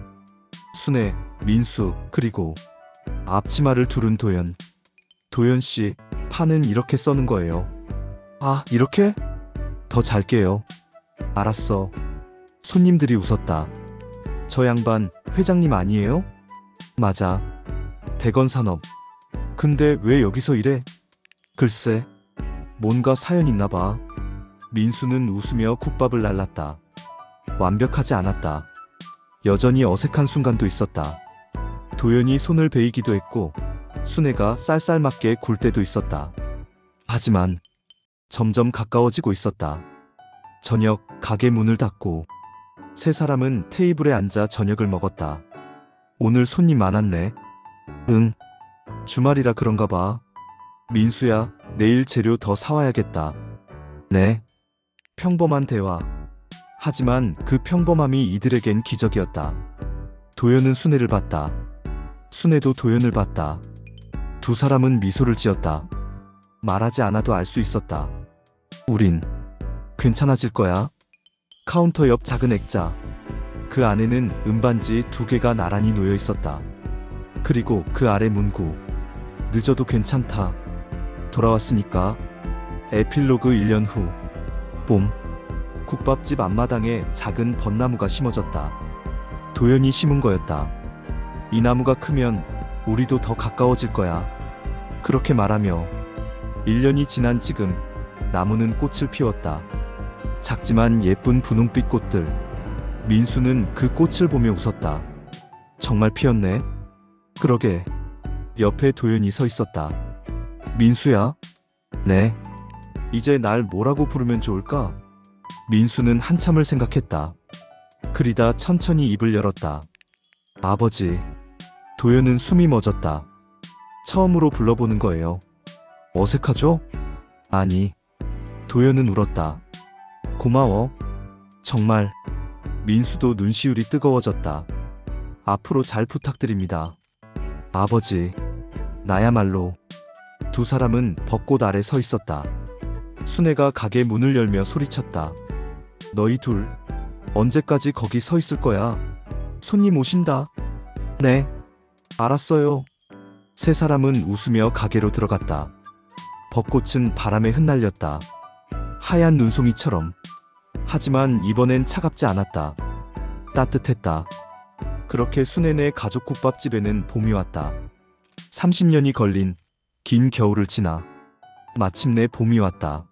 A: 순의, 민수, 그리고 앞치마를 두른 도연. 도연 씨, 파는 이렇게 써는 거예요. 아, 이렇게? 더 잘게요. 알았어. 손님들이 웃었다. 저 양반 회장님 아니에요? 맞아. 대건산업. 근데 왜 여기서 일해? 글쎄, 뭔가 사연 있나 봐. 민수는 웃으며 국밥을 날랐다. 완벽하지 않았다. 여전히 어색한 순간도 있었다. 도연이 손을 베이기도 했고 순애가 쌀쌀맞게 굴 때도 있었다. 하지만 점점 가까워지고 있었다. 저녁, 가게 문을 닫고 세 사람은 테이블에 앉아 저녁을 먹었다. 오늘 손님 많았네. 응, 주말이라 그런가 봐. 민수야, 내일 재료 더 사와야겠다. 네. 평범한 대화. 하지만 그 평범함이 이들에겐 기적이었다. 도연은 순애를 봤다. 순애도 도연을 봤다. 두 사람은 미소를 지었다. 말하지 않아도 알 수 있었다. 우린 괜찮아질 거야. 카운터 옆 작은 액자. 그 안에는 음반지 2개가 나란히 놓여 있었다. 그리고 그 아래 문구. 늦어도 괜찮다. 돌아왔으니까. 에필로그 1년 후. 봄. 국밥집 앞마당에 작은 벚나무가 심어졌다. 도연이 심은 거였다. 이 나무가 크면 우리도 더 가까워질 거야. 그렇게 말하며 1년이 지난 지금 나무는 꽃을 피웠다. 작지만 예쁜 분홍빛 꽃들. 민수는 그 꽃을 보며 웃었다. 정말 피었네. 그러게. 옆에 도연이 서 있었다. 민수야? 네. 이제 날 뭐라고 부르면 좋을까? 민수는 한참을 생각했다. 그리다 천천히 입을 열었다. 아버지. 도연은 숨이 멎었다. 처음으로 불러보는 거예요. 어색하죠? 아니. 도연은 울었다. 고마워. 정말. 민수도 눈시울이 뜨거워졌다. 앞으로 잘 부탁드립니다. 아버지. 나야말로. 두 사람은 벚꽃 아래 서 있었다. 순애가 가게 문을 열며 소리쳤다. 너희 둘 언제까지 거기 서 있을 거야? 손님 오신다. 네. 알았어요. 세 사람은 웃으며 가게로 들어갔다. 벚꽃은 바람에 흩날렸다. 하얀 눈송이처럼. 하지만 이번엔 차갑지 않았다. 따뜻했다. 그렇게 순애네 가족 국밥집에는 봄이 왔다. 30년이 걸린 긴 겨울을 지나 마침내 봄이 왔다.